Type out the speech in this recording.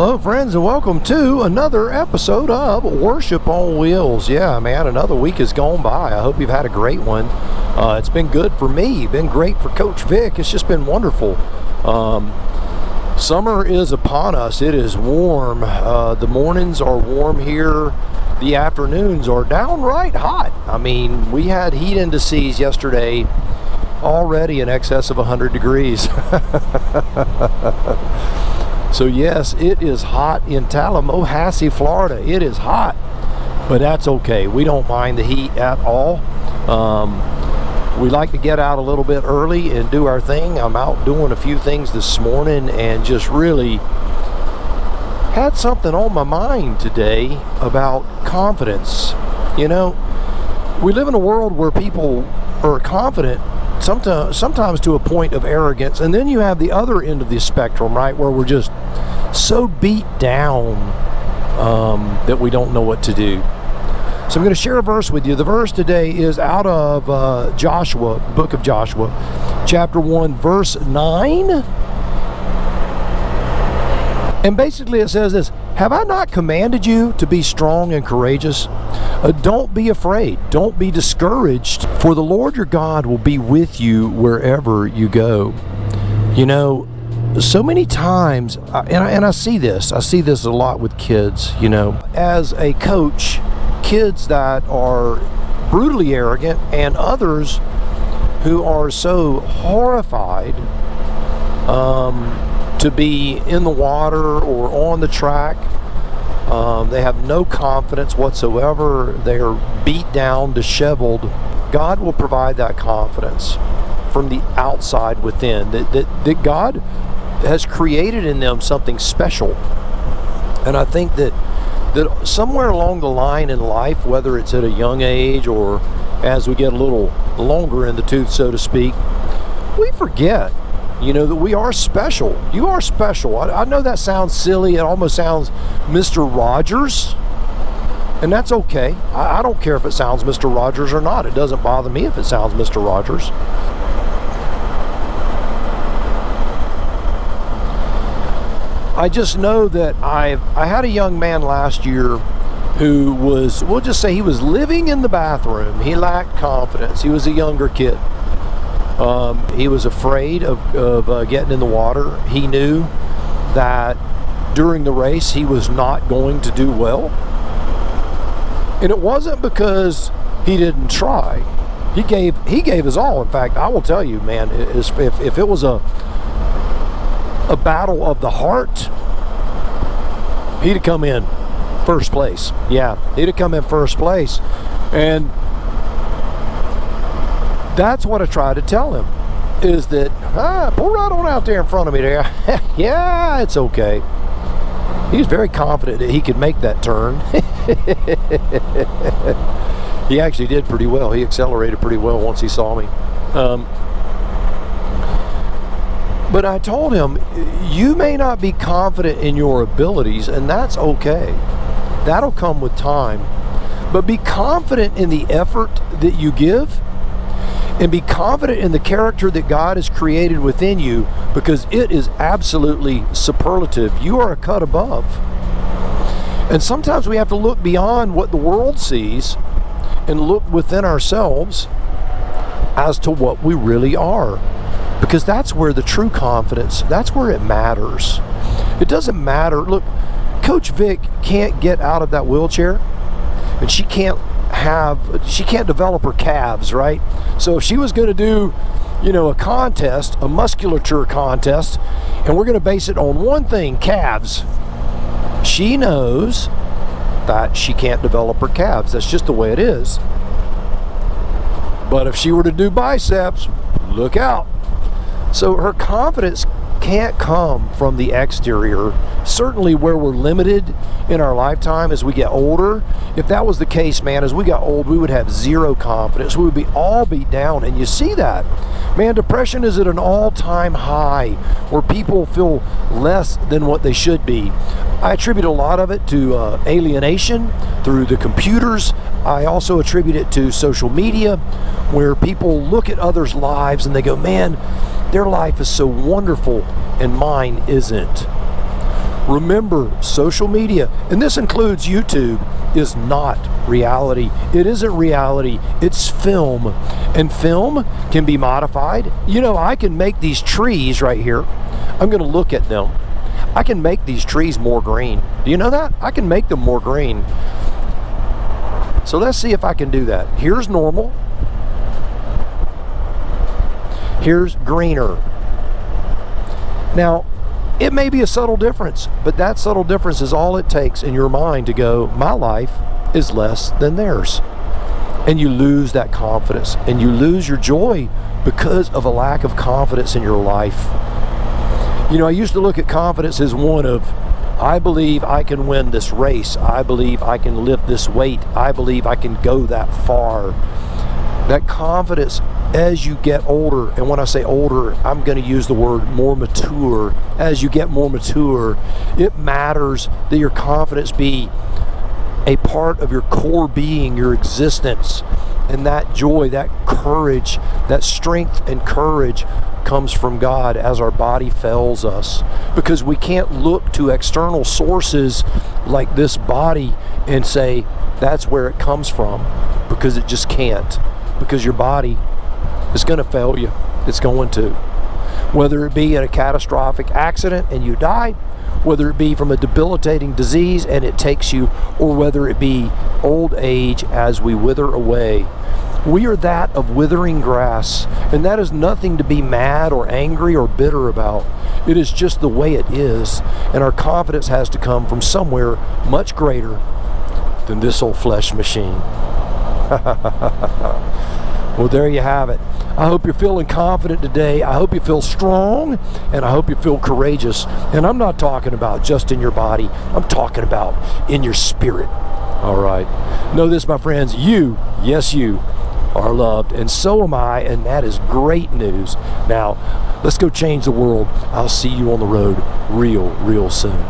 Hello friends, and welcome to another episode of Worship on Wheels. Yeah man, another week has gone by. I hope you've had a great one. It's been good for me, been great for Coach Vic. It's just been wonderful. Summer is upon us. It is warm. The mornings are warm here. The afternoons are downright hot. I mean, we had heat indices yesterday already in excess of 100 degrees. So yes, it is hot in Tallahassee, Florida. It is hot, but that's okay. We don't mind the heat at all. We like to get out a little bit early and do our thing. I'm out doing a few things this morning and just really had something on my mind today about confidence. You know, we live in a world where people are confident sometimes to a point of arrogance, and then you have the other end of the spectrum, right, where we're just so beat down that we don't know what to do. So I'm going to share a verse with you. The verse today is out of Joshua, book of Joshua, chapter 1, verse 9. And basically it says this: have I not commanded you to be strong and courageous? Don't be afraid. Don't be discouraged, for the Lord your God will be with you wherever you go. You know, so many times, and I see this a lot with kids, you know, as a coach, kids that are brutally arrogant and others who are so horrified to be in the water or on the track. They have no confidence whatsoever. They are beat down, disheveled. God will provide that confidence from the outside within, that God has created in them something special. And I think that somewhere along the line in life, whether it's at a young age or as we get a little longer in the tooth, so to speak, we forget, you know, that we are special. You are special. I know that sounds silly. It almost sounds Mr. Rogers. And that's okay. I don't care if it sounds Mr. Rogers or not. It doesn't bother me if it sounds Mr. Rogers. I just know that I had a young man last year who was, we'll just say he was living in the bathroom. He lacked confidence. He was a younger kid. He was afraid of getting in the water. He knew that during the race he was not going to do well. And it wasn't because he didn't try. He gave his all. In fact, I will tell you, man, if it was a battle of the heart, he'd have come in first place. Yeah, he'd have come in first place. And that's what I try to tell him, is that, pull right on out there in front of me there. Yeah, it's okay. He was very confident that he could make that turn. He actually did pretty well. He accelerated pretty well once he saw me. But I told him, you may not be confident in your abilities, and that's okay. That'll come with time. But be confident in the effort that you give, and be confident in the character that God has created within you, because it is absolutely superlative. You are a cut above. And sometimes we have to look beyond what the world sees and look within ourselves as to what we really are. Because that's where the true confidence, that's where it matters. It doesn't matter. Look, Coach Vic can't get out of that wheelchair, and she can't develop her calves, right? So if she was going to do, you know, a contest, a musculature contest, and we're going to base it on one thing, calves, she knows that she can't develop her calves. That's just the way it is. But if she were to do biceps, look out. So her confidence can't come from the exterior. Certainly where we're limited in our lifetime as we get older. If that was the case, man, as we got old, we would have zero confidence. We would be all beat down. And you see that. Man, depression is at an all-time high where people feel less than what they should be. I attribute a lot of it to alienation through the computers. I also attribute it to social media, where people look at others' lives and they go, man, their life is so wonderful and mine isn't. Remember, social media, and this includes YouTube, is not reality. It isn't reality, it's film. And film can be modified. You know, I can make these trees right here. I'm going to look at them. I can make these trees more green. Do you know that? I can make them more green. So let's see if I can do that. Here's normal. Here's greener. Now, it may be a subtle difference, but that subtle difference is all it takes in your mind to go, my life is less than theirs. And you lose that confidence, and you lose your joy because of a lack of confidence in your life. You know, I used to look at confidence as one of, I believe I can win this race. I believe I can lift this weight. I believe I can go that far. That confidence as you get older, and when I say older, I'm going to use the word more mature. As you get more mature, it matters that your confidence be a part of your core being, your existence. And that joy, that courage, that strength and courage comes from God as our body fails us. Because we can't look to external sources like this body and say, that's where it comes from. Because it just can't. Because your body is going to fail you. It's going to. Whether it be in a catastrophic accident and you die, whether it be from a debilitating disease and it takes you, or whether it be old age as we wither away. We are that of withering grass, and that is nothing to be mad or angry or bitter about. It is just the way it is, and our confidence has to come from somewhere much greater than this old flesh machine. Well, there you have it. I hope you're feeling confident today. I hope you feel strong, and I hope you feel courageous. And I'm not talking about just in your body. I'm talking about in your spirit. All right. Know this, my friends. You, yes, you are loved, and so am I, and that is great news. Now, let's go change the world. I'll see you on the road real soon.